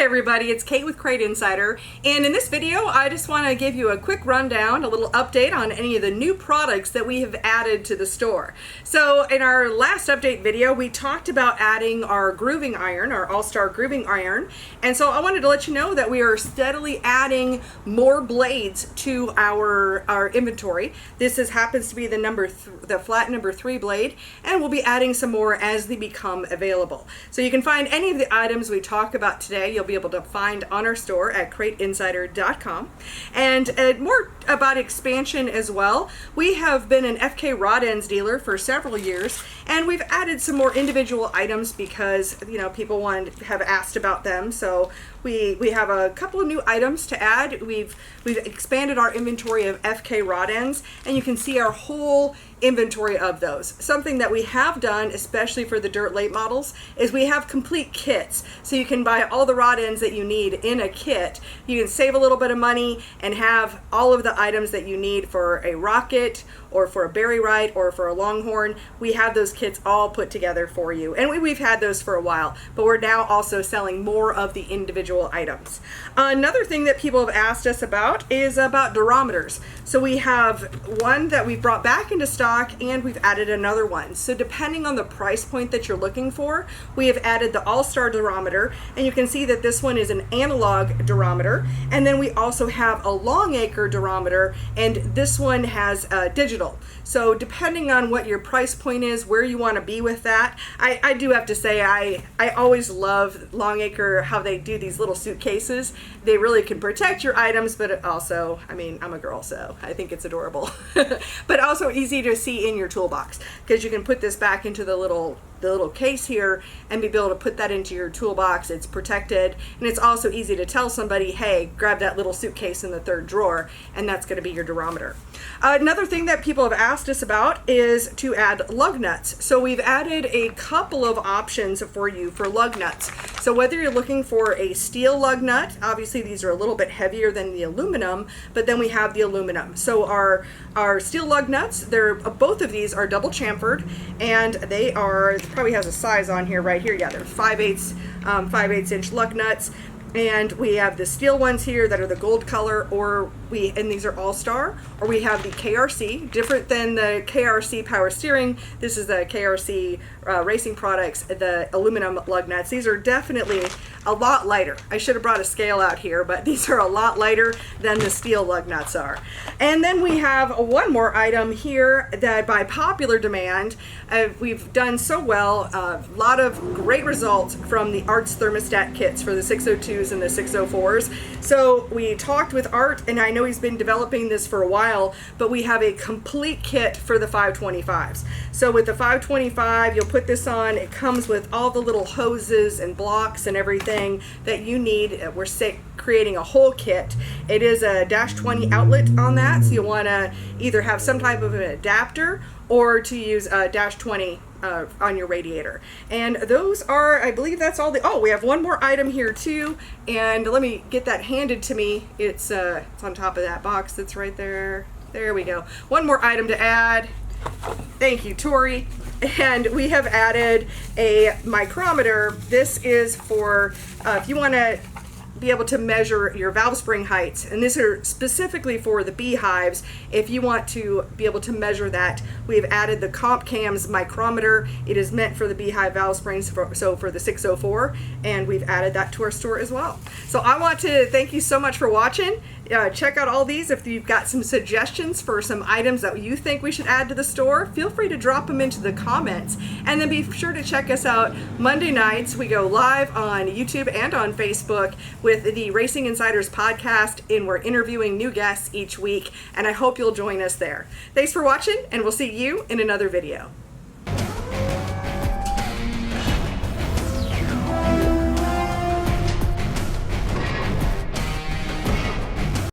everybody, it's Kate with Crate Insider, and in this video I just want to give you a quick rundown, a little update on any of the new products that we have added to the store. So in our last update video we talked about adding our grooving iron, our all-star grooving iron, and so I wanted to let you know that we are steadily adding more blades to our inventory. This happens to be the flat number 3 blade, and we'll be adding some more as they become available. So you can find any of the items we talk about today, you'll be able to find on our store at CrateInsider.com. And more about expansion as well. We have been an FK rod ends dealer for several years, and we've added some more individual items because people have asked about them. So we have a couple of new items to add. We've expanded our inventory of FK rod ends, and you can see our whole inventory of those. Something that we have done, especially for the dirt late models, is we have complete kits. So you can buy all the rod ends that you need in a kit. You can save a little bit of money and have all of the items that you need for a rocket or for a Berry Right or for a Longhorn. We have those kits all put together for you, and we've had those for a while, but we're now also selling more of the individual items. Another thing that people have asked us about is about durometers. So we have one that we've brought back into stock, and we've added another one. So depending on the price point that you're looking for, we have added the All-Star durometer, and you can see that this one is an analog durometer, and then we also have a Longacre durometer, and this one has digital. So depending on what your price point is, where you want to be with that, I do have to say I always love Longacre, how they do these little suitcases. They really can protect your items, but also, I mean, I'm a girl, so I think it's adorable. But also easy to see in your toolbox, because you can put this back into the little case here and be able to put that into your toolbox. It's protected, and it's also easy to tell somebody, hey, grab that little suitcase in the third drawer, and that's going to be your durometer. Another thing that people have asked us about is to add lug nuts. So we've added a couple of options for you for lug nuts. So whether you're looking for a steel lug nut, obviously these are a little bit heavier than the aluminum, but then we have the aluminum. So our steel lug nuts, both of these are double chamfered, and they are, it probably has a size on here right here, yeah, they're 5/8 inch lug nuts. And we have the steel ones here that are the gold color, and these are all-star, or we have the KRC, different than the KRC power steering. This is the KRC racing products, the aluminum lug nuts. These are definitely a lot lighter. I should have brought a scale out here, but these are a lot lighter than the steel lug nuts are. And then we have one more item here that by popular demand, we've done so well, a lot of great results from the Art's Thermostat Kits for the 602s and the 604s. So we talked with Art, and I know he's been developing this for a while, but we have a complete kit for the 525s. So with the 525, you'll put this on. It comes with all the little hoses and blocks and everything that you need. We're creating a whole kit. It is a -20 outlet on that, so you'll want to either have some type of an adapter or to use a -20 on your radiator. And those are, I believe that's all we have one more item here too, and let me get that handed to me. It's on top of that box that's right there. There we go. One more item to add. Thank you, Tori. And we have added a micrometer. This is for if you want to be able to measure your valve spring heights, and these are specifically for the beehives. If you want to be able to measure that, we've added the CompCams micrometer. It is meant for the beehive valve springs, for the 604, and we've added that to our store as well. So I want to thank you so much for watching. Check out all these. If you've got some suggestions for some items that you think we should add to the store, feel free to drop them into the comments. And then be sure to check us out Monday nights. We go live on YouTube and on Facebook with the Racing Insiders podcast, and we're interviewing new guests each week, and I hope you'll join us there. Thanks for watching, and we'll see you in another video.